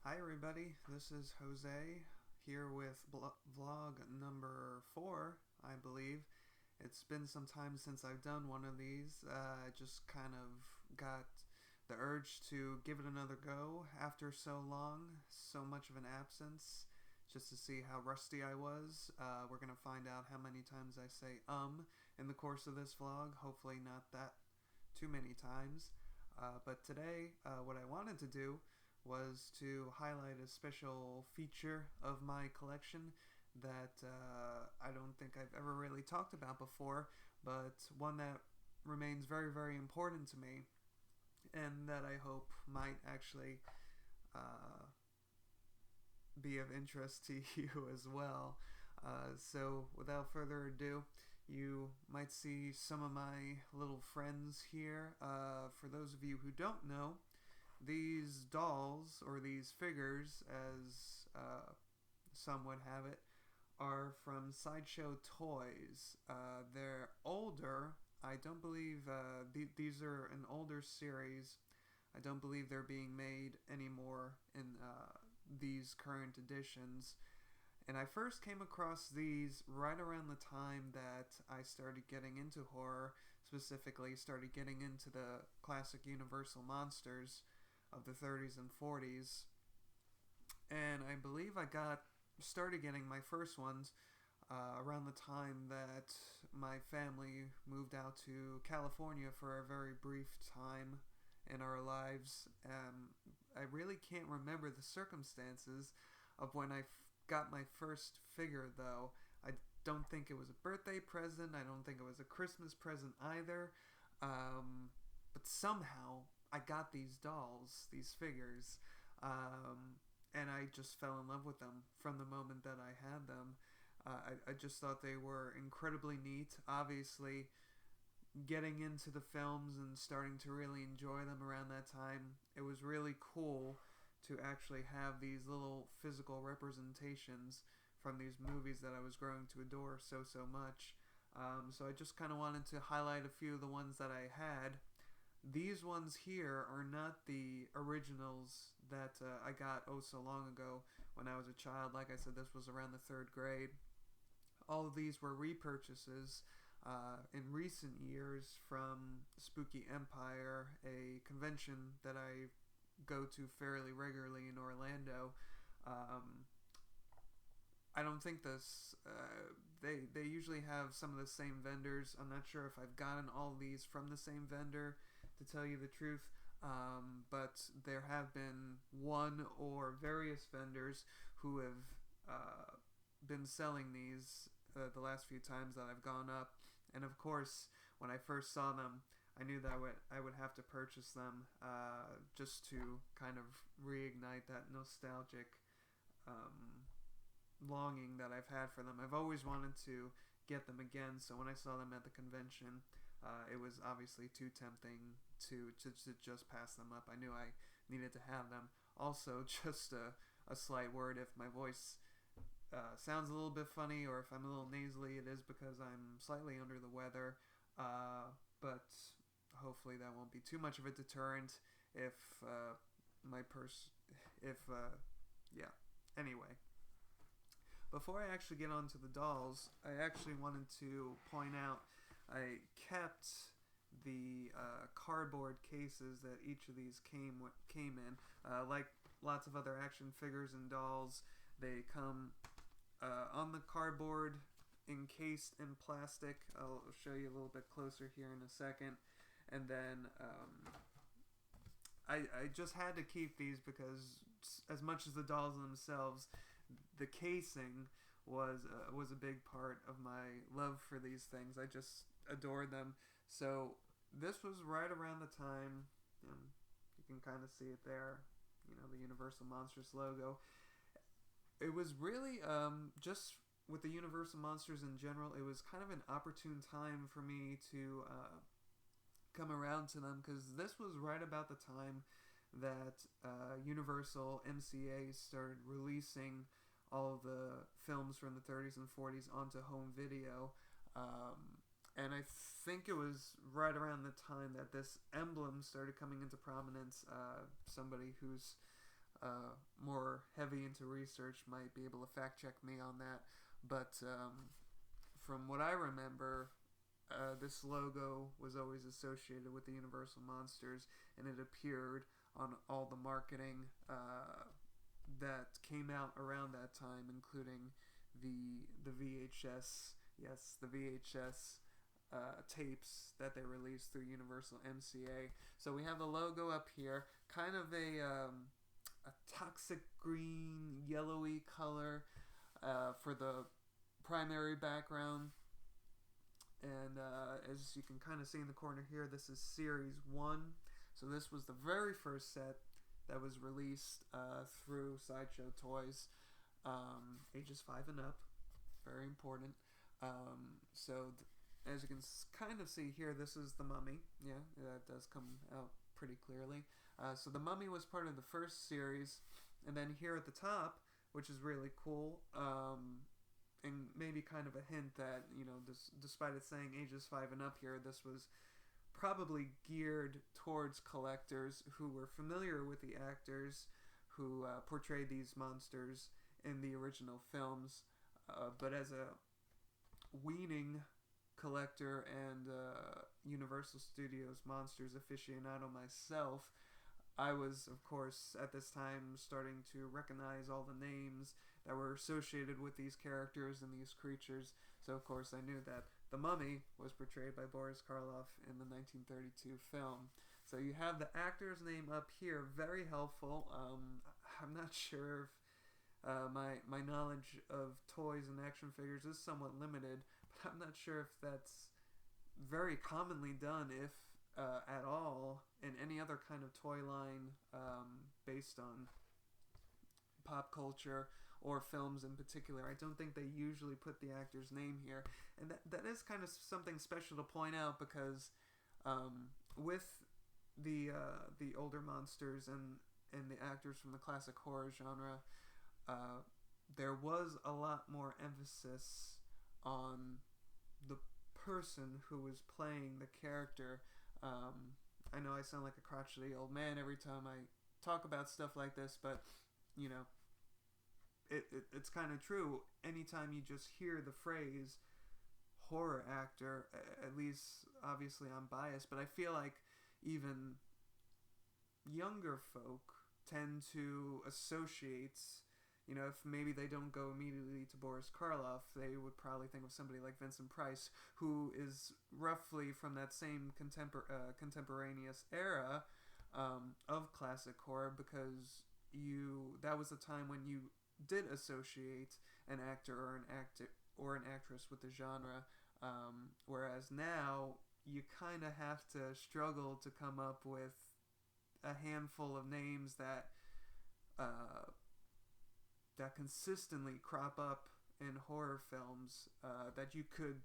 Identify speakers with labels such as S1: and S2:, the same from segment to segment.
S1: Hi, everybody. This is Jose here with vlog number 4, I believe. It's been some time since I've done one of these. I just kind of got the urge to give it another go after so long, so much of an absence, just to see how rusty I was. We're going to find out how many times I say in the course of this vlog. Hopefully not that too many times. But today, what I wanted to do was to highlight a special feature of my collection that I don't think I've ever really talked about before, but one that remains very, very important to me, and that I hope might actually be of interest to you as well. So without further ado, you might see some of my little friends here. For those of you who don't know, these dolls, or these figures, as some would have it, are from Sideshow Toys. They're older. I don't believe these are an older series. I don't believe they're being made anymore in these current editions. And I first came across these right around the time that I started getting into horror, specifically started getting into the classic Universal monsters of the 30s and 40s. And I believe I started getting my first ones around the time that my family moved out to California for a very brief time in our lives. I really can't remember the circumstances of when I got my first figure, though. I don't think it was a birthday present. I don't think it was a Christmas present either. But somehow I got these dolls, these figures, and I just fell in love with them from the moment that I had them. I just thought they were incredibly neat. Obviously, getting into the films and starting to really enjoy them around that time, it was really cool to actually have these little physical representations from these movies that I was growing to adore so much. So I just kind of wanted to highlight a few of the ones that I had. These ones here are not the originals that I got so long ago when I was a child. Like I said, this was around the 3rd grade. All of these were repurchases in recent years from Spooky Empire, a convention that I go to fairly regularly in Orlando. I don't think they usually have some of the same vendors. I'm not sure if I've gotten all of these from the same vendor, to tell you the truth, but there have been one or various vendors who have been selling these the last few times that I've gone up. And of course, when I first saw them, I knew that I would have to purchase them just to kind of reignite that nostalgic longing that I've had for them. I've always wanted to get them again, so when I saw them at the convention, it was obviously too tempting to just pass them up. I knew I needed to have them. Also, just a slight word, if my voice sounds a little bit funny or if I'm a little nasally, it is because I'm slightly under the weather, but hopefully that won't be too much of a deterrent if yeah. Anyway, before I actually get on to the dolls, I actually wanted to point out I kept the cardboard cases that each of these came in. Like lots of other action figures and dolls, they come on the cardboard, encased in plastic. I'll show you a little bit closer here in a second. And then I just had to keep these because, as much as the dolls themselves, the casing was a big part of my love for these things. I just adored them. So this was right around the time, you can kind of see it there, the Universal Monsters logo. It was really just with the Universal Monsters in general, it was kind of an opportune time for me to come around to them, because this was right about the time that Universal MCA started releasing all of the films from the 30s and 40s onto home video. And I think it was right around the time that this emblem started coming into prominence. Somebody who's more heavy into research might be able to fact check me on that. But from what I remember, this logo was always associated with the Universal Monsters, and it appeared on all the marketing that came out around that time, including the VHS, yes, the VHS tapes that they released through Universal MCA. So we have the logo up here, kind of a toxic green, yellowy color for the primary background. And as you can kind of see in the corner here, this is Series 1. So this was the very first set that was released through Sideshow Toys, ages 5 and up, very important. As you can kind of see here, this is the Mummy. Yeah, that does come out pretty clearly. So the Mummy was part of the first series, and then here at the top, which is really cool, and maybe kind of a hint that, you know, despite it saying ages 5 and up here, this was probably geared towards collectors who were familiar with the actors who portrayed these monsters in the original films. But as a weaning collector and Universal Studios Monsters aficionado myself, I was, of course, at this time starting to recognize all the names that were associated with these characters and these creatures. So, of course, I knew that the Mummy was portrayed by Boris Karloff in the 1932 film. So you have the actor's name up here, very helpful. I'm not sure if my knowledge of toys and action figures is somewhat limited, but I'm not sure if that's very commonly done, if at all, in any other kind of toy line based on pop culture or films in particular. I don't think they usually put the actor's name here, and that is kind of something special to point out, because with the older monsters and the actors from the classic horror genre, there was a lot more emphasis on the person who was playing the character. I know I sound like a crotchety old man every time I talk about stuff like this, but, you know, it's kind of true. Anytime you just hear the phrase horror actor, at least, obviously I'm biased, but I feel like even younger folk tend to associate, you know, if maybe they don't go immediately to Boris Karloff, they would probably think of somebody like Vincent Price, who is roughly from that same contemporaneous era of classic horror, because that was a time when you did associate an actor or an actress with the genre, whereas now you kind of have to struggle to come up with a handful of names that consistently crop up in horror films that you could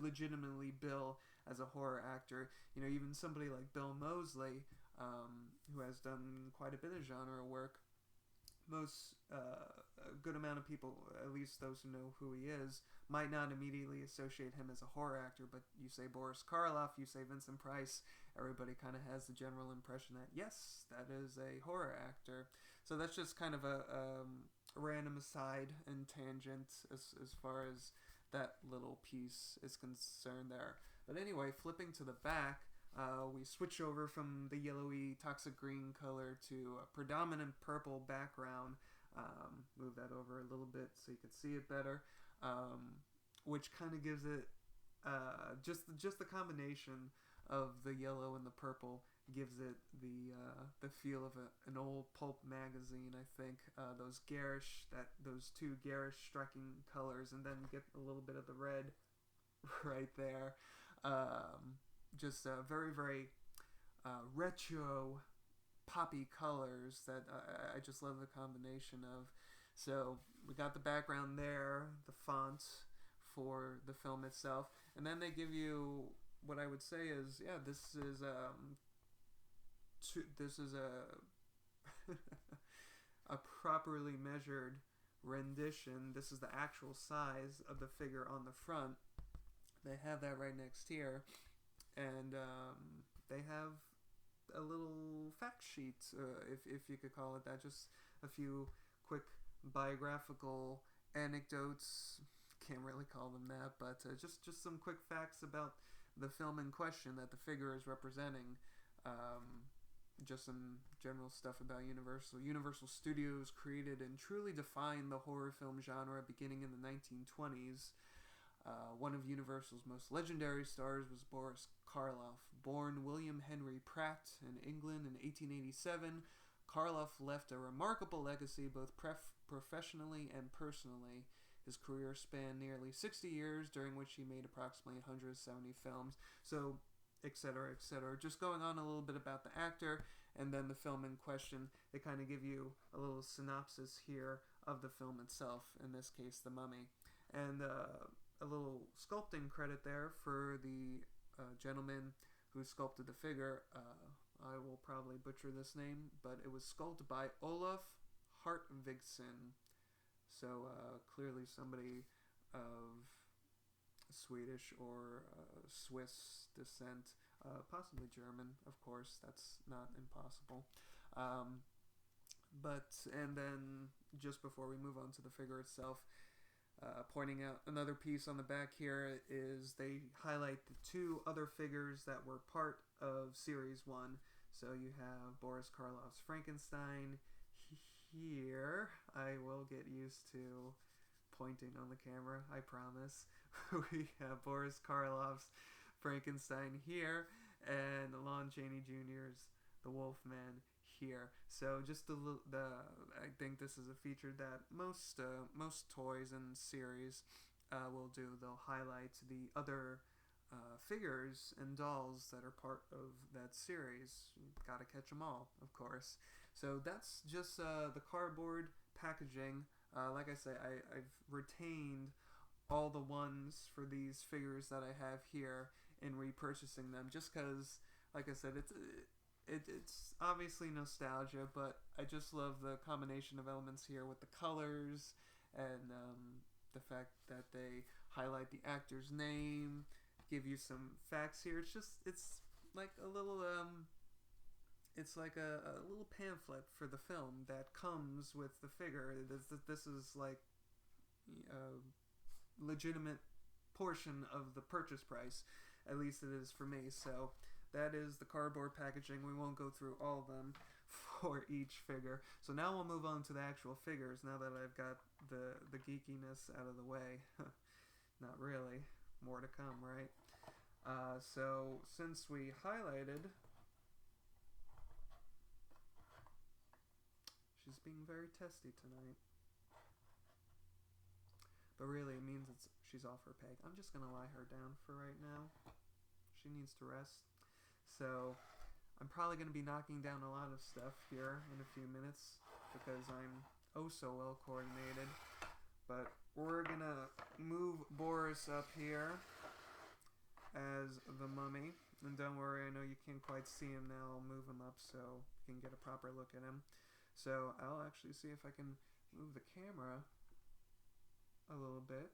S1: legitimately bill as a horror actor. You know, even somebody like Bill Moseley, who has done quite a bit of genre work. A good amount of people, at least those who know who he is, might not immediately associate him as a horror actor, but you say Boris Karloff, you say Vincent Price, everybody kind of has the general impression that, yes, that is a horror actor. So that's just kind of a random aside and tangent as far as that little piece is concerned there. But anyway, flipping to the back, we switch over from the yellowy toxic green color to a predominant purple background. Move that over a little bit so you can see it better, which kind of gives it just the combination of the yellow and the purple gives it the feel of an old pulp magazine. I think those two garish striking colors, and then get a little bit of the red right there. Just very, very retro poppy colors that I just love the combination of. So we got the background there, the font for the film itself, and then they give you what I would say is, yeah, this is a a properly measured rendition. This is the actual size of the figure on the front. They have that right next here. And they have a little fact sheet, if you could call it that. Just a few quick biographical anecdotes. Can't really call them that, but just some quick facts about the film in question that the figure is representing. Just some general stuff about Universal. Universal Studios created and truly defined the horror film genre beginning in the 1920s. One of Universal's most legendary stars was Boris Karloff. Born William Henry Pratt in England in 1887, Karloff left a remarkable legacy both professionally and personally. His career spanned nearly 60 years, during which he made approximately 170 films. So, etc., etc. Just going on a little bit about the actor and then the film in question. They kind of give you a little synopsis here of the film itself, in this case, The Mummy. And a little sculpting credit there for the gentleman who sculpted the figure. I will probably butcher this name, but it was sculpted by Olaf Hartvigsen. So clearly somebody of Swedish or Swiss descent, possibly German, of course. That's not impossible. And then just before we move on to the figure itself, pointing out another piece on the back here is they highlight the two other figures that were part of Series 1. So you have Boris Karloff's Frankenstein here. I will get used to pointing on the camera, I promise. We have Boris Karloff's Frankenstein here, and Lon Chaney Jr.'s The Wolfman here. So just I think this is a feature that most toys and series will do. They'll highlight the other figures and dolls that are part of that series. You've got to catch them all, of course. So that's just the cardboard packaging. Like I say, I've retained all the ones for these figures that I have here in repurchasing them, just because, like I said, it's obviously nostalgia, but I just love the combination of elements here with the colors and the fact that they highlight the actor's name, give you some facts here. It's like a little it's like a little pamphlet for the film that comes with the figure. This is like a legitimate portion of the purchase price, at least it is for me. So that is the cardboard packaging. We won't go through all of them for each figure. So now we'll move on to the actual figures, now that I've got the geekiness out of the way. Not really. More to come, right? So since we highlighted... She's being very testy tonight. But really, it means she's off her peg. I'm just going to lie her down for right now. She needs to rest. So, I'm probably going to be knocking down a lot of stuff here in a few minutes because I'm oh so well coordinated. But we're going to move Boris up here as the mummy. And don't worry, I know you can't quite see him now. I'll move him up so you can get a proper look at him. So I'll actually see if I can move the camera a little bit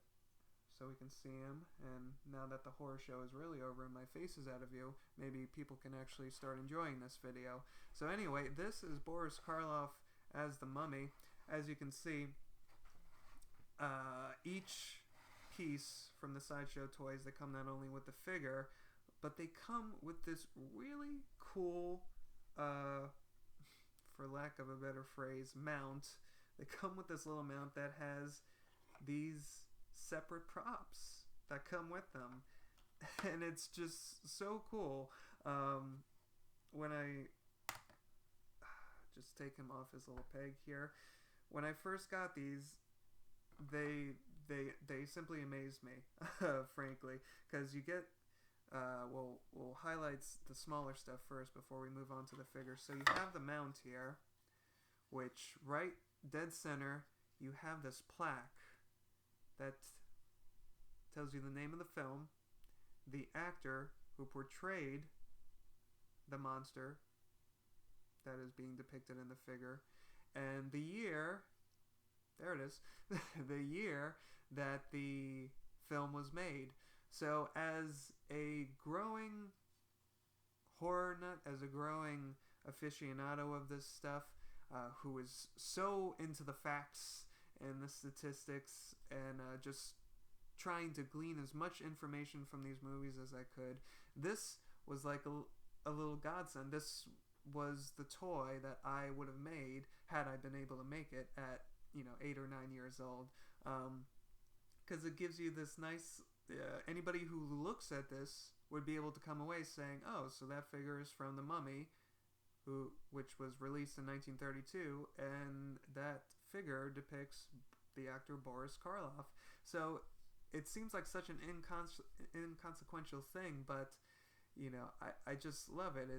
S1: so we can see him. And now that the horror show is really over and my face is out of view, maybe people can actually start enjoying this video. So anyway, this is Boris Karloff as the mummy. As you can see, each piece from the Sideshow Toys, they come not only with the figure, but they come with this really cool, for lack of a better phrase, mount. They come with this little mount that has these separate props that come with them. And it's just so cool. When I just take him off his little peg here. When I first got these, they simply amazed me, frankly, because you get we'll highlight the smaller stuff first before we move on to the figure. So you have the mount here, which right dead center you have this plaque that tells you the name of the film, the actor who portrayed the monster that is being depicted in the figure, and the year, there it is, the year that the film was made. So as a growing horror nut, as a growing aficionado of this stuff, who is so into the facts and the statistics and just trying to glean as much information from these movies as I could. This was like a little godsend. This was the toy that I would have made had I been able to make it at 8 or 9 years old, because it gives you this nice. Anybody who looks at this would be able to come away saying, "Oh, so that figure is from The Mummy, which was released in 1932, and that figure depicts the actor Boris Karloff." So it seems like such an inconsequential thing, but I just love it.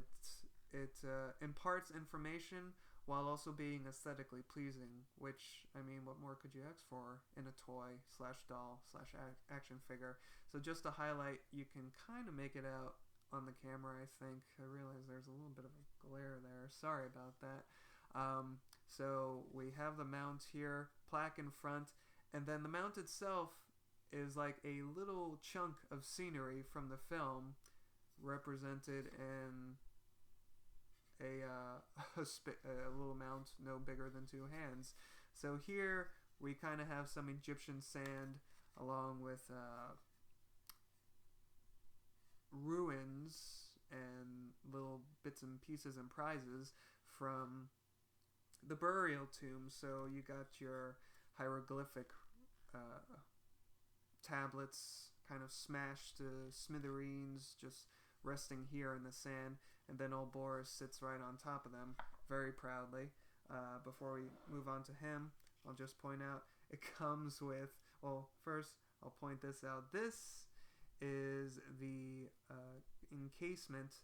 S1: It imparts information while also being aesthetically pleasing, which, I mean, what more could you ask for in a toy / doll / action figure? So just to highlight, you can kind of make it out on the camera, I think. I realize there's a little bit of a glare there. Sorry about that. So we have the mount here, plaque in front, and then the mount itself is like a little chunk of scenery from the film, represented in a little mount no bigger than 2 hands. So here we kind of have some Egyptian sand along with ruins and little bits and pieces and prizes from the burial tomb. So you got your hieroglyphic tablets kind of smashed to smithereens, just resting here in the sand, and then old Boris sits right on top of them very proudly. Before we move on to him, I'll just point out it comes with, well, first I'll point this out. This is the encasement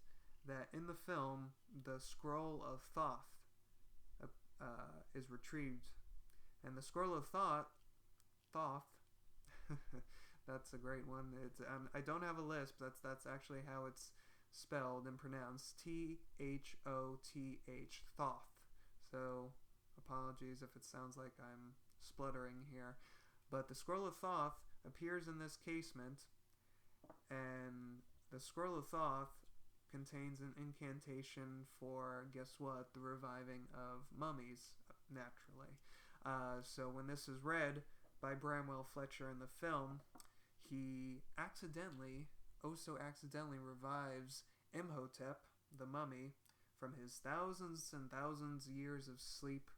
S1: that in the film the scroll of Thoth is retrieved. And the scroll of Thoth that's a great one. It's I don't have a lisp. That's actually how it's spelled and pronounced. Thoth. Thoth. So apologies if it sounds like I'm spluttering here. But the scroll of Thoth appears in this casement, and the scroll of Thoth contains an incantation for, guess what, the reviving of mummies, naturally. So when this is read by Bramwell Fletcher in the film, he accidentally revives Imhotep, the mummy, from his thousands and thousands years of sleep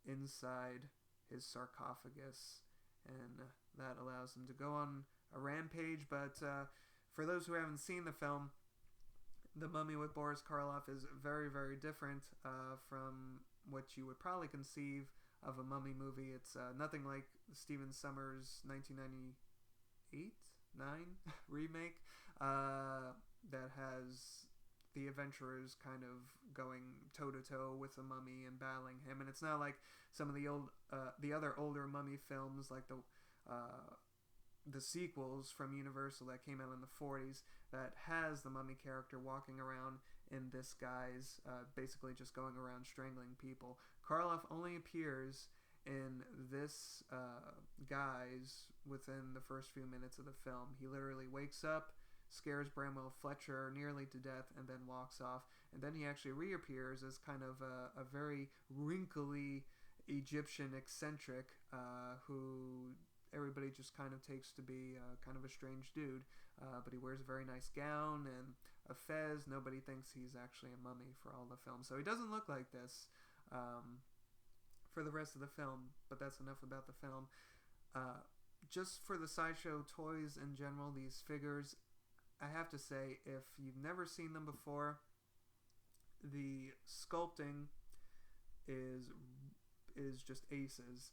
S1: inside his sarcophagus, and that allows him to go on a rampage. But for those who haven't seen the film, The Mummy with Boris Karloff is very, very different from what you would probably conceive of a mummy movie. It's nothing like Stephen Sommers' 1998-9 remake that has the adventurers kind of going toe-to-toe with the mummy and battling him. And it's not like some of the other older mummy films, like the sequels from Universal that came out in the 40s, that has the mummy character walking around in this guise, basically just going around strangling people. Karloff only appears in this guise within the first few minutes of the film. He literally wakes up, scares Bramwell Fletcher nearly to death, and then walks off. And then he actually reappears as kind of a very wrinkly Egyptian eccentric who everybody just kind of takes to be kind of a strange dude. But he wears a very nice gown and a fez. Nobody thinks he's actually a mummy for all the film. So he doesn't look like this for the rest of the film, but that's enough about the film. Just for the sideshow toys in general, these figures, I have to say, if you've never seen them before, the sculpting is just aces.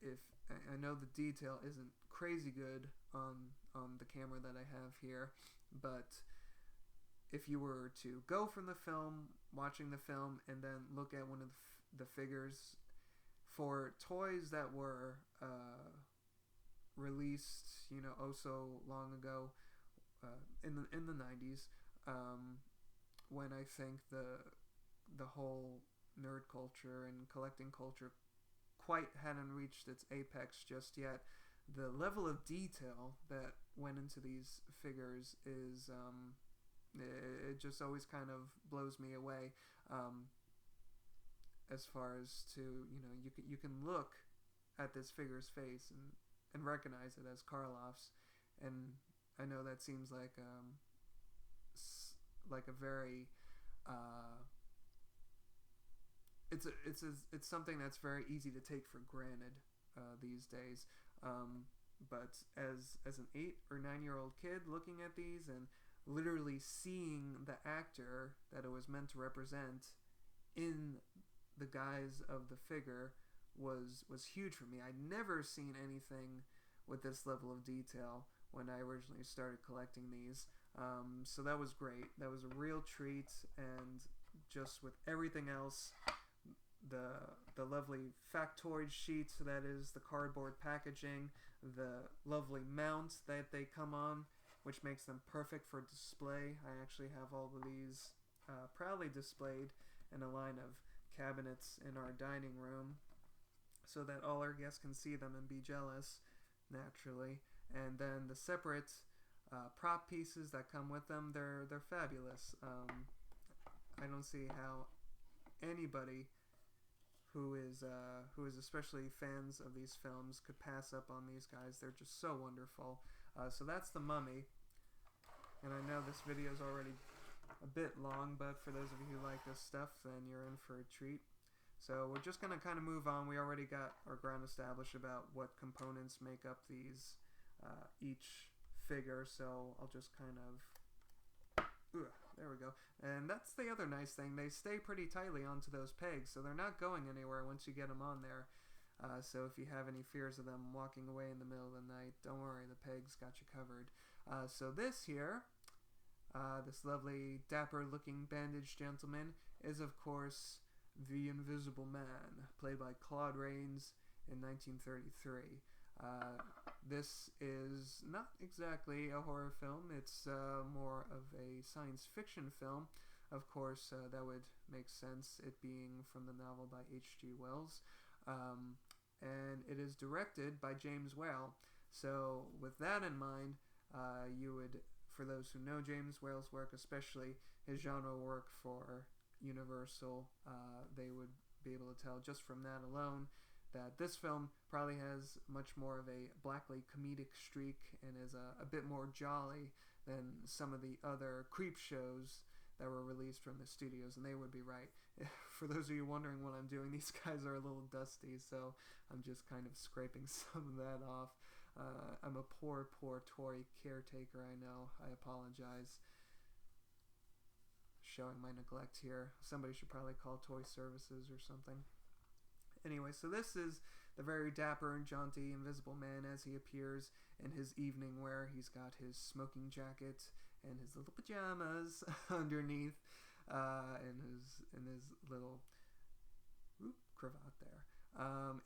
S1: If I know the detail isn't crazy good on the camera that I have here, but if you were to go from the film, watching the film, and then look at one of the figures for toys that were released, oh so long ago, in the 90s, when I think the whole nerd culture and collecting culture quite hadn't reached its apex just yet. The level of detail that went into these figures is It just always kind of blows me away. As far as to, you can look at this figure's face and recognize it as Karloff's, and I know that seems like a very it's something that's very easy to take for granted these days. But as an 8 or 9-year-old kid looking at these and literally seeing the actor that it was meant to represent in the guise of the figure was huge for me. I'd never seen anything with this level of detail when I originally started collecting these. So that was great. That was a real treat, and just with everything else, the lovely factoid sheets, that is the cardboard packaging, the lovely mounts that they come on, which makes them perfect for display. I actually have all of these proudly displayed in a line of cabinets in our dining room so that all our guests can see them and be jealous, naturally. And then the separate prop pieces that come with them, they're fabulous. I don't see how anybody who is especially fans of these films could pass up on these guys. They're just so wonderful. So that's The Mummy, and I know this video is already a bit long, but for those of you who like this stuff, then you're in for a treat. So we're just going to kind of move on. We already got our ground established about what components make up these each figure, so I'll just kind of there we go. And that's the other nice thing. They stay pretty tightly onto those pegs, so they're not going anywhere once you get them on there. So if you have any fears of them walking away in the middle of the night, don't worry, the pegs got you covered. So this here, this lovely dapper-looking bandaged gentleman, is of course the Invisible Man, played by Claude Rains in 1933. This is not exactly a horror film. It's more of a science fiction film. Of course, that would make sense, it being from the novel by H.G. Wells. And it is directed by James Whale. So with that in mind, you would, for those who know James Whale's work, especially his genre work for Universal, they would be able to tell just from that alone that this film probably has much more of a blackly comedic streak and is a bit more jolly than some of the other creep shows that were released from the studios, and they would be right. For those of you wondering what I'm doing, these guys are a little dusty, so I'm just kind of scraping some of that off. I'm a poor toy caretaker, I know. I apologize. Showing my neglect here. Somebody should probably call Toy Services or something. Anyway, so this is the very dapper and jaunty Invisible Man as he appears in his evening wear. He's got his smoking jacket and his little pajamas underneath, and his little cravat there.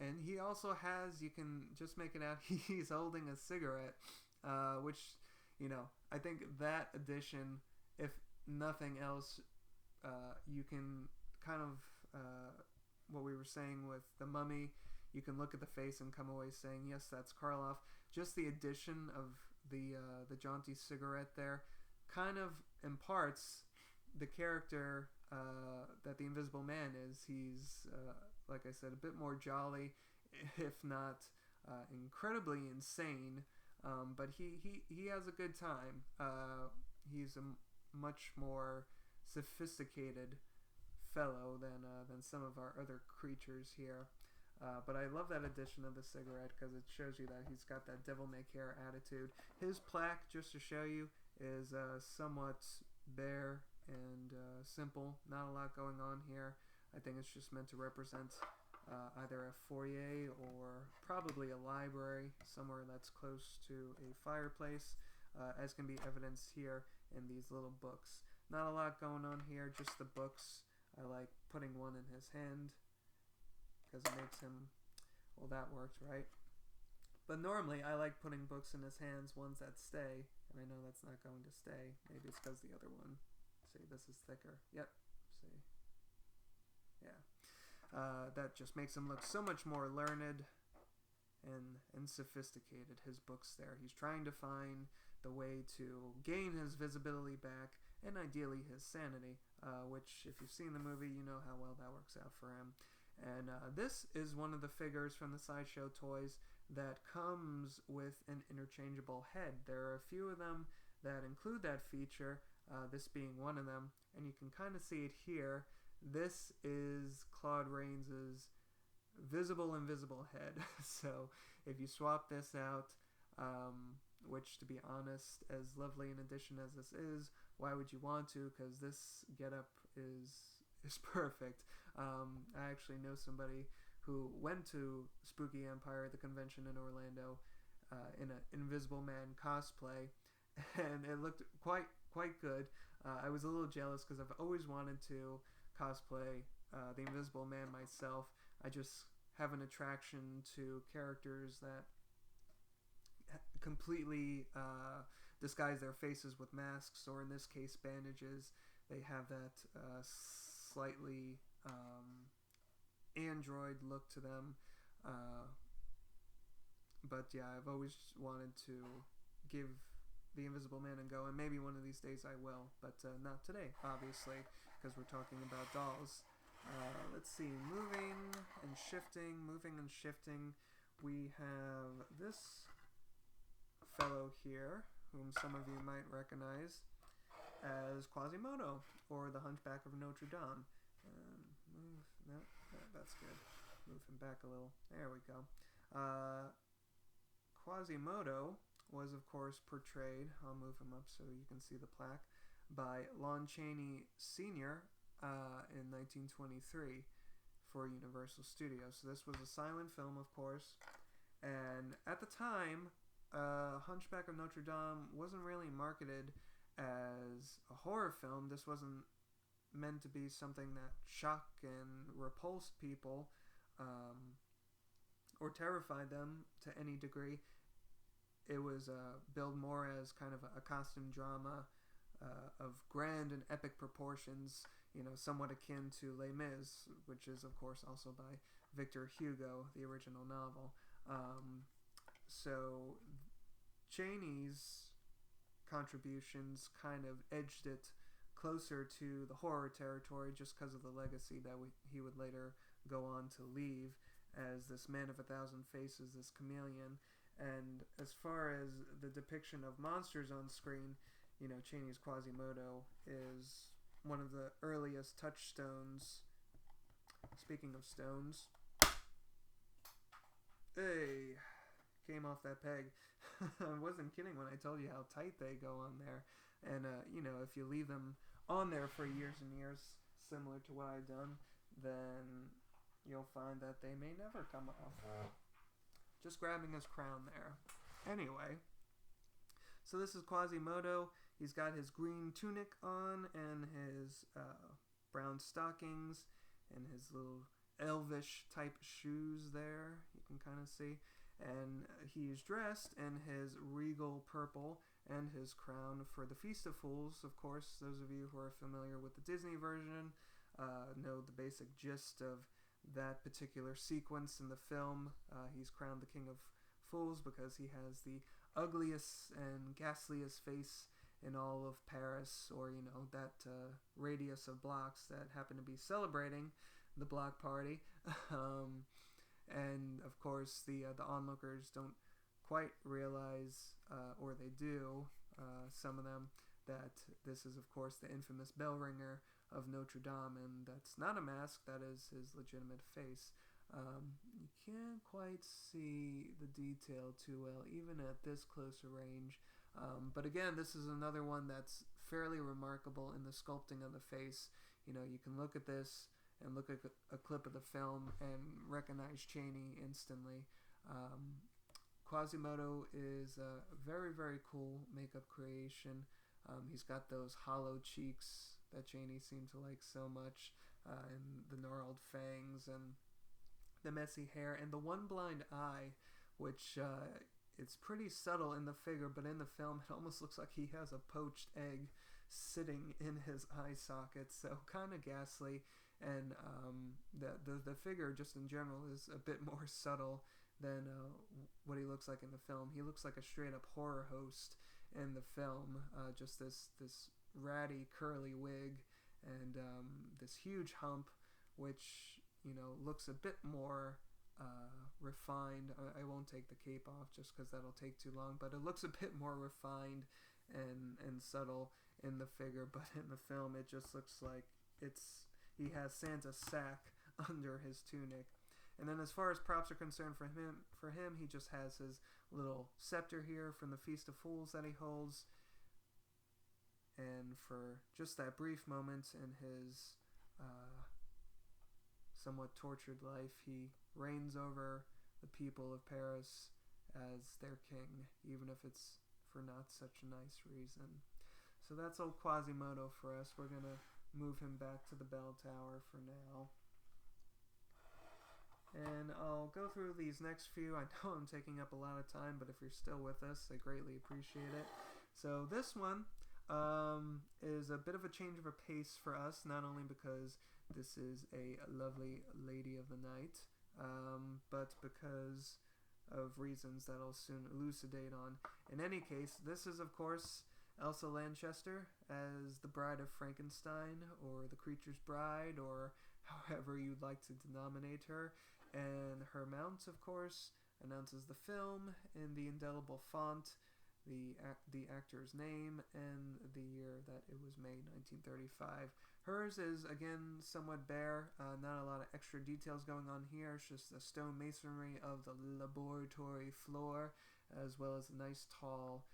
S1: And he also has, you can just make it out, he's holding a cigarette, which, I think that addition, if nothing else, you can kind of, what we were saying with The Mummy, you can look at the face and come away saying, yes, that's Karloff. Just the addition of the jaunty cigarette there kind of imparts the character that the Invisible Man is. He's, like I said, a bit more jolly, if not incredibly insane, but he has a good time. He's a much more sophisticated fellow than some of our other creatures here. But I love that addition of the cigarette because it shows you that he's got that devil-may-care attitude. His plaque, just to show you, is somewhat bare and simple. Not a lot going on here. I think it's just meant to represent either a foyer or probably a library, somewhere that's close to a fireplace, as can be evidenced here in these little books. Not a lot going on here, just the books. I like putting one in his hand because it makes him, well, that worked, right? But normally I like putting books in his hands, ones that stay, and I know that's not going to stay. Maybe it's because the other one, see, this is thicker. Yep, see. Yeah. That just makes him look so much more learned and sophisticated, his books there. He's trying to find the way to gain his visibility back and ideally his sanity, which, if you've seen the movie, you know how well that works out for him. And this is one of the figures from the Sideshow Toys that comes with an interchangeable head. There are a few of them that include that feature, this being one of them, and you can kind of see it here. This is Claude Rains's invisible head. So if you swap this out, which, to be honest, as lovely an addition as this is, why would you want to? Because this getup is perfect. I actually know somebody who went to Spooky Empire, the convention in Orlando, in an Invisible Man cosplay, and it looked quite good. I was a little jealous because I've always wanted to cosplay the Invisible Man myself. I just have an attraction to characters that completely disguise their faces with masks, or in this case bandages. They have that slightly android look to them, but yeah, I've always wanted to give the Invisible Man a go, and maybe one of these days I will, but not today, obviously, because we're talking about dolls. Let's see, moving and shifting, we have this fellow here, whom some of you might recognize as Quasimodo, or the Hunchback of Notre Dame. That's good. Move him back a little. There we go. Quasimodo was, of course, portrayed, I'll move him up so you can see the plaque, by Lon Chaney Sr. In 1923 for Universal Studios. So this was a silent film, of course, and at the time, Hunchback of Notre Dame wasn't really marketed as a horror film. This wasn't meant to be something that shocked and repulsed people, or terrified them to any degree. It was billed more as kind of a costume drama of grand and epic proportions, somewhat akin to Les Mis, which is, of course, also by Victor Hugo, the original novel. So Chaney's contributions kind of edged it closer to the horror territory, just because of the legacy that he would later go on to leave as this man of 1,000 faces, this chameleon. And as far as the depiction of monsters on screen, Chaney's Quasimodo is one of the earliest touchstones. Speaking of stones, hey, came off that peg. I wasn't kidding when I told you how tight they go on there. And, if you leave them on there for years and years, similar to what I've done, then you'll find that they may never come off. Just grabbing his crown there. Anyway, so this is Quasimodo. He's got his green tunic on and his brown stockings and his little elvish type shoes there, you can kind of see. And he's dressed in his regal purple and his crown for the Feast of Fools. Of course, those of you who are familiar with the Disney version know the basic gist of that particular sequence in the film. He's crowned the King of Fools because he has the ugliest and ghastliest face in all of Paris, or that radius of blocks that happen to be celebrating the block party. And of course the onlookers don't quite realize, or they do, some of them, that this is of course the infamous bell ringer of Notre Dame, and that's not a mask, that is his legitimate face. You can't quite see the detail too well, even at this closer range. But again, this is another one that's fairly remarkable in the sculpting of the face. You can look at this and look at a clip of the film and recognize Chaney instantly. Quasimodo is a very, very cool makeup creation. He's got those hollow cheeks that Chaney seemed to like so much, and the gnarled fangs and the messy hair and the one blind eye, which it's pretty subtle in the figure, but in the film it almost looks like he has a poached egg sitting in his eye socket, so kind of ghastly. And the figure just in general is a bit more subtle than what he looks like in the film. He looks like a straight up horror host in the film, just this ratty curly wig and this huge hump, which looks a bit more refined. I won't take the cape off just because that'll take too long, but it looks a bit more refined and subtle in the figure. But in the film, it just looks like he has Santa's sack under his tunic. And then as far as props are concerned for him, he just has his little scepter here from the Feast of Fools that he holds. And for just that brief moment in his somewhat tortured life, he reigns over the people of Paris as their king, even if it's for not such a nice reason. So that's old Quasimodo for us. We're going to move him back to the bell tower for now. And I'll go through these next few. I know I'm taking up a lot of time, but if you're still with us, I greatly appreciate it. So this one is a bit of a change of a pace for us, not only because this is a lovely lady of the night, but because of reasons that I'll soon elucidate on. In any case, this is, of course, Elsa Lanchester as the Bride of Frankenstein, or the Creature's Bride, or however you'd like to denominate her. And her mount, of course, announces the film in the indelible font, the actor's name, and the year that it was made, 1935. Hers is, again, somewhat bare. Not a lot of extra details going on here. It's just the stone masonry of the laboratory floor, as well as a nice tall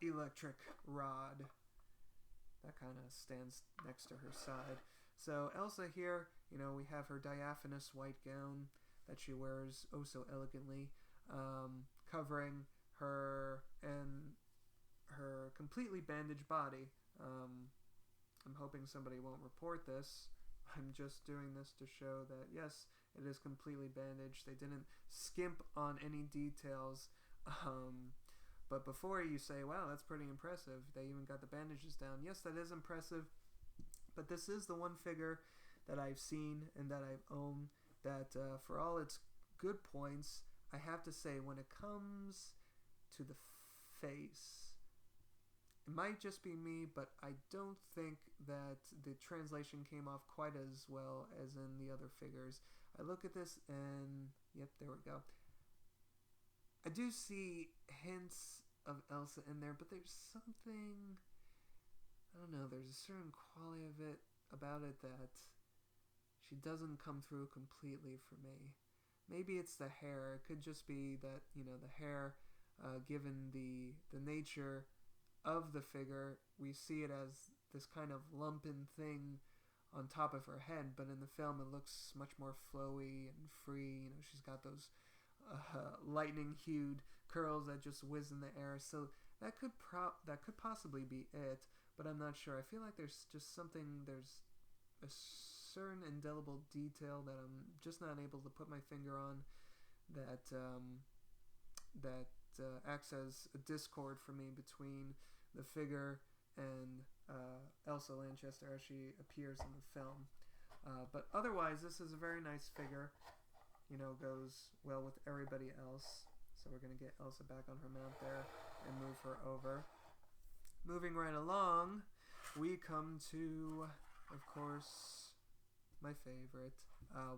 S1: electric rod that kind of stands next to her side. So Elsa here, we have her diaphanous white gown that she wears oh so elegantly, covering her and her completely bandaged body. I'm hoping somebody won't report this. I'm just doing this to show that, yes, it is completely bandaged. They didn't skimp on any details. But before you say, wow, that's pretty impressive, they even got the bandages down. Yes, that is impressive. But this is the one figure that I've seen and that I've owned that, for all its good points, I have to say, when it comes to the face, it might just be me, but I don't think that the translation came off quite as well as in the other figures. I look at this and, yep, there we go. I do see hints of Elsa in there, but there's something, I don't know, there's a certain quality of it about it that she doesn't come through completely for me. Maybe it's the hair. It could just be that, the hair, given the nature of the figure, we see it as this kind of lumpen thing on top of her head, but in the film it looks much more flowy and free. She's got those lightning-hued curls that just whiz in the air. So that could possibly be it, but I'm not sure. I feel like there's just something, there's a certain indelible detail that I'm just not able to put my finger on that acts as a discord for me between the figure and Elsa Lanchester as she appears in the film. But otherwise, this is a very nice figure. Goes well with everybody else. So we're going to get Elsa back on her mount there and move her over. Moving right along, we come to, of course, my favorite,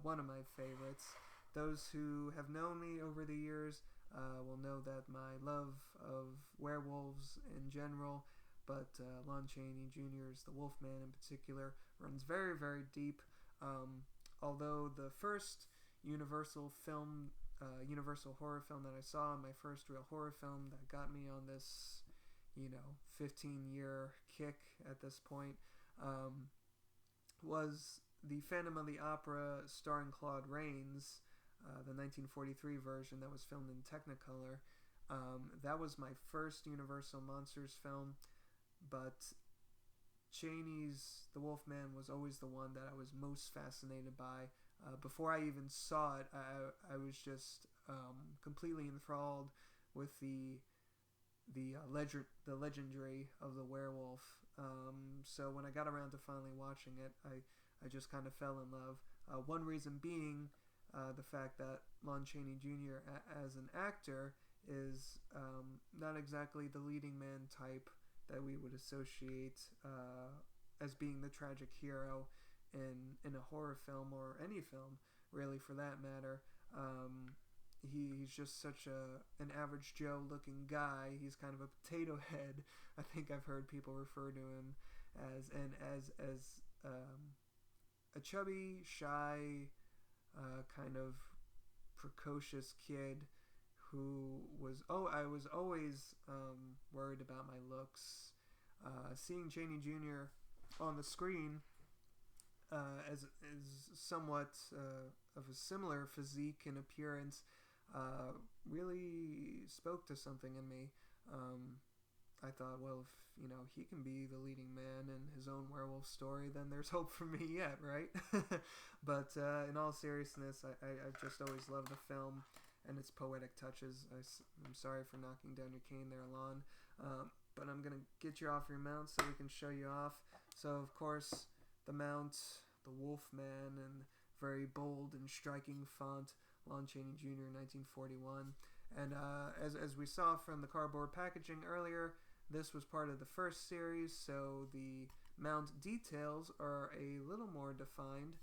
S1: one of my favorites. Those who have known me over the years will know that my love of werewolves in general, but Lon Chaney Jr.'s The Wolfman in particular, runs very, very deep. Although the first Universal horror film that I saw, my first real horror film that got me on this, 15-year kick at this point, was the Phantom of the Opera starring Claude Rains, the 1943 version that was filmed in Technicolor. That was my first Universal Monsters film, but Chaney's The Wolfman was always the one that I was most fascinated by. Before I even saw it, I was just completely enthralled with the legendary of the werewolf. So when I got around to finally watching it, I just kind of fell in love. One reason being the fact that Lon Chaney Jr. As an actor is not exactly the leading man type that we would associate as being the tragic hero in a horror film, or any film really for that matter. He's just such an average Joe looking guy. He's kind of a potato head. I think I've heard people refer to him as a chubby, shy, kind of precocious kid who was I was always worried about my looks. Seeing Chaney Jr. on the screen as somewhat of a similar physique and appearance really spoke to something in me. I thought, well, if he can be the leading man in his own werewolf story, then there's hope for me yet, right? But in all seriousness, I've just always loved the film and its poetic touches. I'm sorry for knocking down your cane there, Alon, but I'm gonna get you off your mount so we can show you off. So, of course, the mount, the Wolfman, and very bold and striking font, Lon Chaney Jr., 1941. And as we saw from the cardboard packaging earlier, this was part of the first series, so the mount details are a little more defined.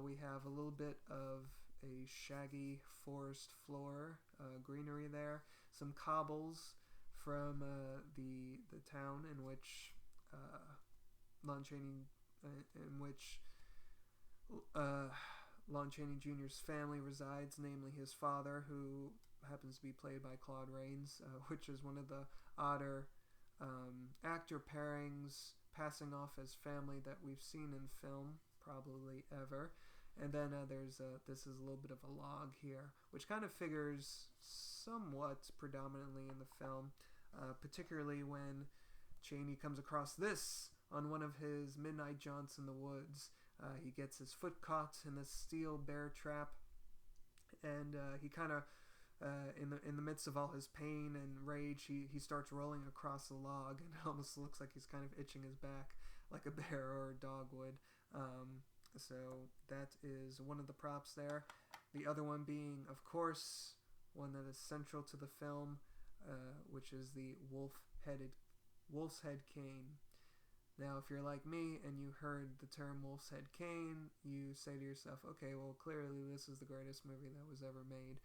S1: We have a little bit of a shaggy forest floor, greenery there, some cobbles from the town in which Lon Chaney Lon Chaney Jr.'s family resides, namely his father, who happens to be played by Claude Rains, which is one of the odder actor pairings passing off as family that we've seen in film, probably ever. And then this is a little bit of a log here, which kind of figures somewhat predominantly in the film, particularly when Chaney comes across this on one of his midnight jaunts in the woods. He gets his foot caught in this steel bear trap, and he kind of, in the midst of all his pain and rage, he starts rolling across the log, and it almost looks like he's kind of itching his back like a bear or a dog would. So that is one of the props there. The other one being, of course, one that is central to the film, which is the wolf's head cane. Now, if you're like me and you heard the term wolf's head cane, you say to yourself, okay, well, clearly this is the greatest movie that was ever made.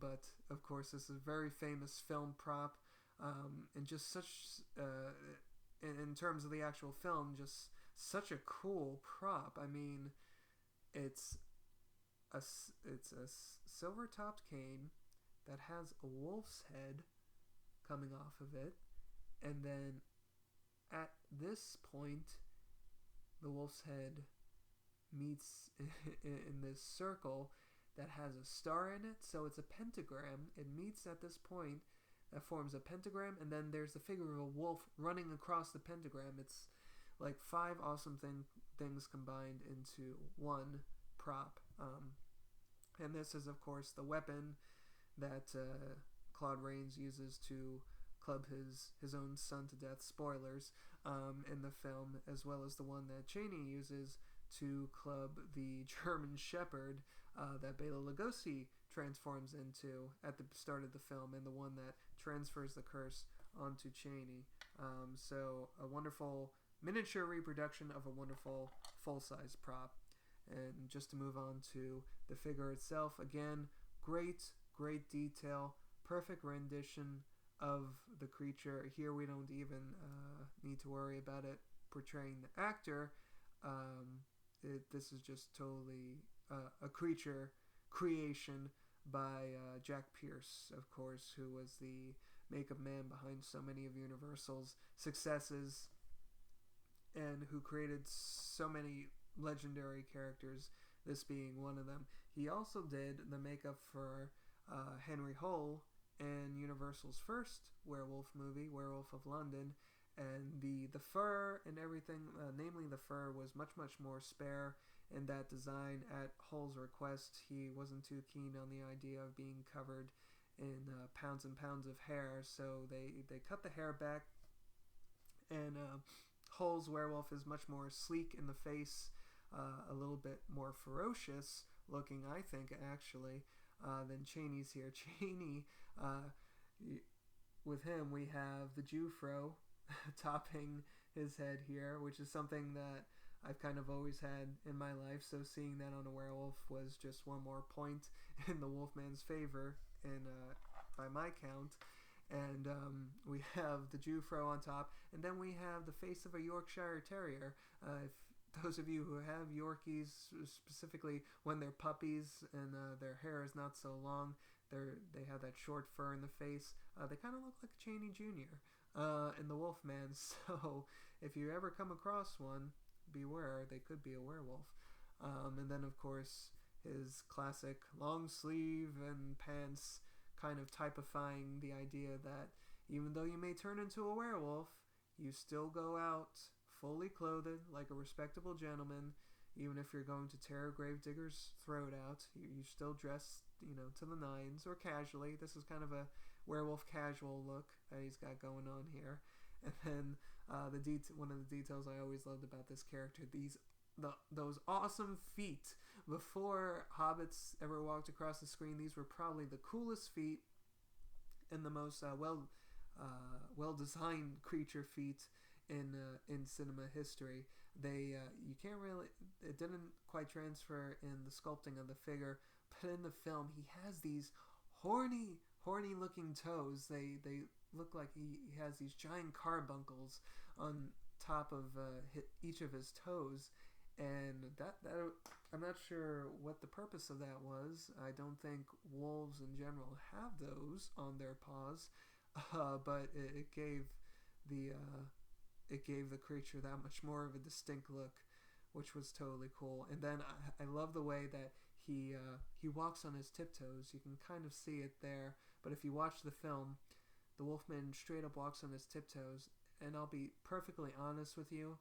S1: But, of course, this is a very famous film prop, and just such, in terms of the actual film, just such a cool prop. I mean, it's a silver-topped cane that has a wolf's head coming off of it, and then at this point, the wolf's head meets in this circle that has a star in it, so it's a pentagram. It meets at this point, that forms a pentagram, and then there's the figure of a wolf running across the pentagram. It's like 5 awesome things combined into one prop. And this is, of course, the weapon that Claude Rains uses to club his own son to death, spoilers, in the film, as well as the one that Chaney uses to club the German Shepherd that Bela Lugosi transforms into at the start of the film, and the one that transfers the curse onto Chaney. So a wonderful miniature reproduction of a wonderful full-size prop. And just to move on to the figure itself, again, great detail, perfect rendition of the creature. Here we don't even need to worry about it portraying the actor. This is just totally a creature creation by Jack Pierce, of course, who was the makeup man behind so many of Universal's successes and who created so many legendary characters, this being one of them. He also did the makeup for Henry Hull in Universal's first werewolf movie, Werewolf of London, and the fur and everything, namely the fur, was much more spare in that design. At Hull's request, he wasn't too keen on the idea of being covered in pounds and pounds of hair, so they cut the hair back, and Hull's werewolf is much more sleek in the face, a little bit more ferocious looking, I think, actually, than Chaney's here. Chaney with him, we have the Jewfro topping his head here, which is something that I've kind of always had in my life. So seeing that on a werewolf was just one more point in the Wolfman's favor, by my count. And we have the Jewfro on top, and then we have the face of a Yorkshire Terrier. If those of you who have Yorkies, specifically when they're puppies and their hair is not so long, they have that short fur in the face. They kind of look like Cheney Jr. In the Wolfman. So if you ever come across one, beware, they could be a werewolf. And then, of course, his classic long sleeve and pants, kind of typifying the idea that even though you may turn into a werewolf, you still go out fully clothed like a respectable gentleman. Even if you're going to tear a gravedigger's throat out, you still dress, to the nines, or casually. This is kind of a werewolf casual look that he's got going on here. And then one of the details I always loved about this character, those awesome feet. Before hobbits ever walked across the screen, these were probably the coolest feet and the most well-designed creature feet in cinema history. You can't really, it didn't quite transfer in the sculpting of the figure, but in the film he has these horny looking toes. They look like he has these giant carbuncles on top of each of his toes, and that I'm not sure what the purpose of that was. I don't think wolves in general have those on their paws, but it gave the creature that much more of a distinct look, which was totally cool. And then I love the way that he walks on his tiptoes. You can kind of see it there, but if you watch the film, the Wolfman straight up walks on his tiptoes, and I'll be perfectly honest with you,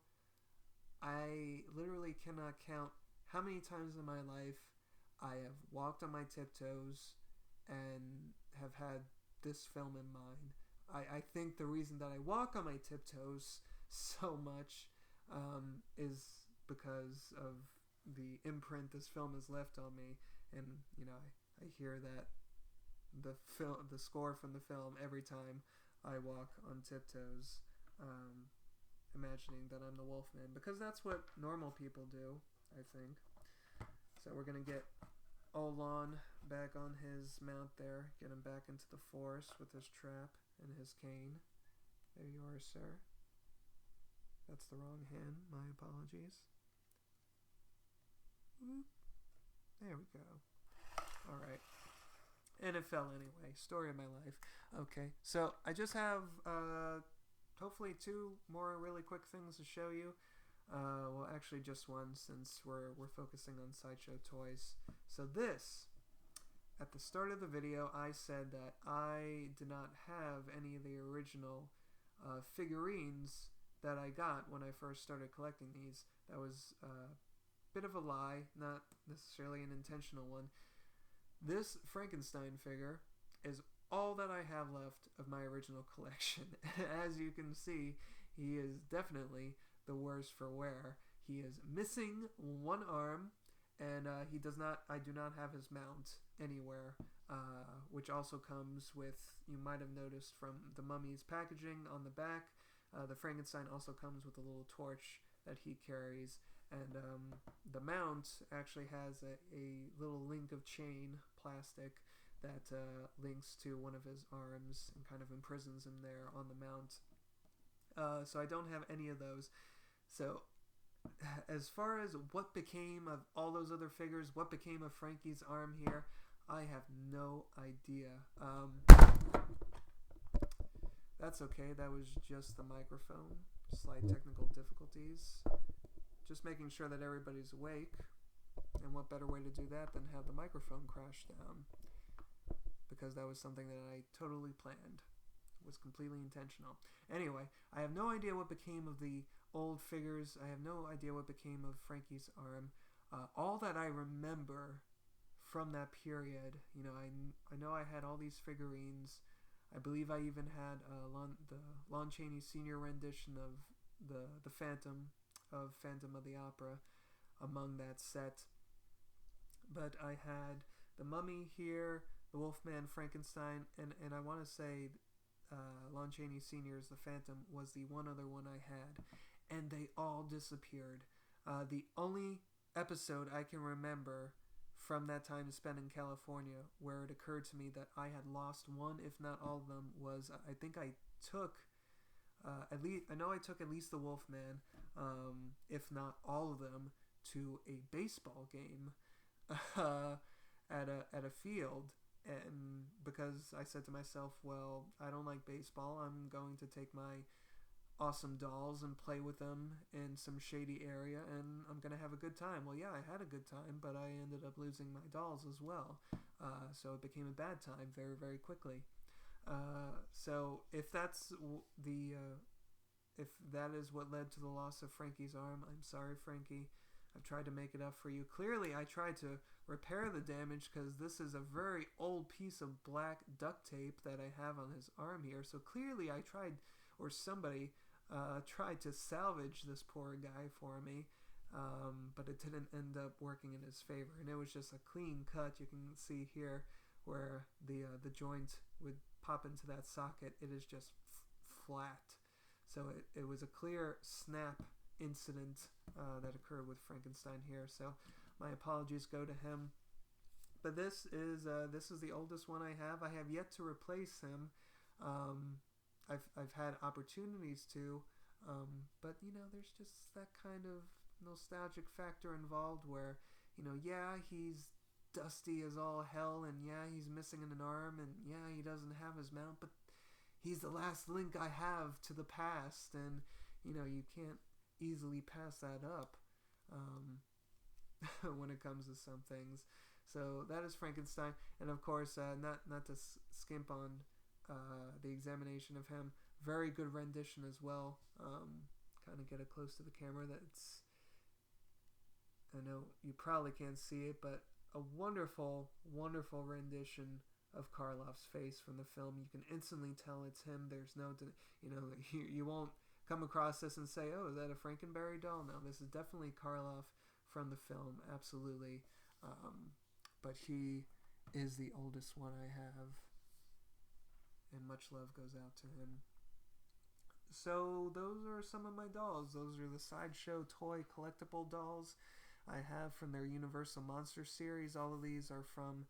S1: I literally cannot count how many times in my life I have walked on my tiptoes and have had this film in mind. I think the reason that I walk on my tiptoes so much is because of the imprint this film has left on me. And I hear that the score from the film every time I walk on tiptoes, imagining that I'm the Wolfman, because that's what normal people do, I think. So we're gonna get Olan back on his mount there, get him back into the forest with his trap and his cane. There you are, sir. That's the wrong hand, my apologies. There we go. Alright. And it fell anyway. Story of my life. Okay, so I just have hopefully 2 more really quick things to show you. Well, actually just one, since we're focusing on Sideshow toys. So this, at the start of the video, I said that I did not have any of the original figurines that I got when I first started collecting these. That was a bit of a lie, not necessarily an intentional one. This Frankenstein figure is all that I have left of my original collection. As you can see, he is definitely the worse for wear. He is missing one arm, and I do not have his mount anywhere, which also comes with, you might have noticed from the Mummy's packaging on the back, the Frankenstein also comes with a little torch that he carries, and the mount actually has a little link of chain plastic that links to one of his arms and kind of imprisons him there on the mount. So I don't have any of those. So as far as what became of all those other figures, what became of Frankie's arm here, I have no idea. That's okay, that was just the microphone. Slight technical difficulties. Just making sure that everybody's awake. And what better way to do that than have the microphone crash down? Because that was something that I totally planned. It was completely intentional. Anyway, I have no idea what became of the old figures. I have no idea what became of Frankie's arm. All that I remember from that period, I know I had all these figurines. I believe I even had the Lon Chaney Sr. rendition of the Phantom of the Opera among that set. But I had the Mummy here, the Wolfman, Frankenstein, and I want to say Lon Chaney Sr.'s The Phantom was the one other one I had, and they all disappeared. The only episode I can remember from that time spent in California where it occurred to me that I had lost one, if not all of them, was I think I took at least I know I took at least the Wolfman, if not all of them, to a baseball game at a field, and because I said to myself, well, I don't like baseball, I'm going to take my awesome dolls and play with them in some shady area, and I'm gonna have a good time. Well, yeah, I had a good time, but I ended up losing my dolls as well, so it became a bad time very, very quickly. So if that's if that is what led to the loss of Frankie's arm, I'm sorry, Frankie. I've tried to make it up for you. Clearly, I tried to repair the damage because this is a very old piece of black duct tape that I have on his arm here. So clearly, I tried, or somebody tried to salvage this poor guy for me, but it didn't end up working in his favor. And it was just a clean cut. You can see here where the joint would pop into that socket. It is just flat. So it was a clear snap incident that occurred with Frankenstein here. So my apologies go to him. But this is the oldest one I have. I have yet to replace him. I've had opportunities to, but there's just that kind of nostalgic factor involved where yeah, he's dusty as all hell, and yeah, he's missing an arm, and yeah, he doesn't have his mount, but he's the last link I have to the past, and you can't easily pass that up when it comes to some things. So that is Frankenstein, and of course, not to skimp on the examination of him. Very good rendition as well. Kind of get it close to the camera. I know you probably can't see it, but a wonderful, wonderful rendition of Karloff's face from the film. You can instantly tell it's him. There's no, you won't come across this and say, oh, is that a Frankenberry doll? No, this is definitely Karloff from the film, absolutely. But he is the oldest one I have, and much love goes out to him. So those are some of my dolls. Those are the Sideshow toy collectible dolls I have from their Universal Monster series. All of these are from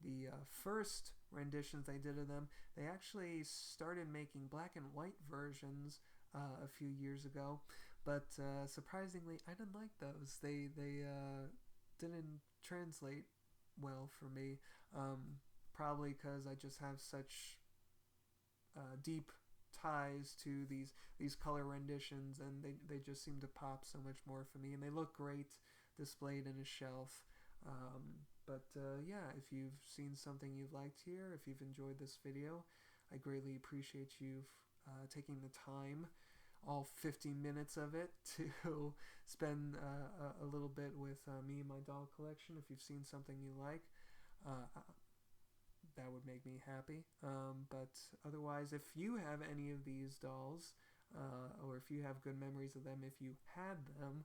S1: the first renditions they did of them. They actually started making black and white versions a few years ago, but surprisingly, I didn't like those. They didn't translate well for me, probably because I just have such deep ties to these color renditions, and they just seem to pop so much more for me, and they look great displayed in a shelf. But yeah, if you've seen something you've liked here, if you've enjoyed this video, I greatly appreciate you taking the time, all 50 minutes of it, to spend a little bit with me and my doll collection. If you've seen something you like, that would make me happy. But otherwise, if you have any of these dolls, or if you have good memories of them, if you had them,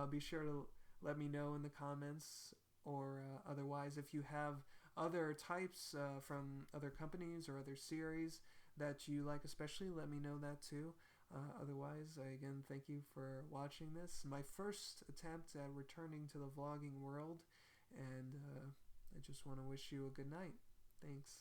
S1: be sure to let me know in the comments, or otherwise, if you have other types from other companies or other series that you like especially, let me know that too. Otherwise, again, thank you for watching this. My first attempt at returning to the vlogging world, and I just want to wish you a good night. Thanks.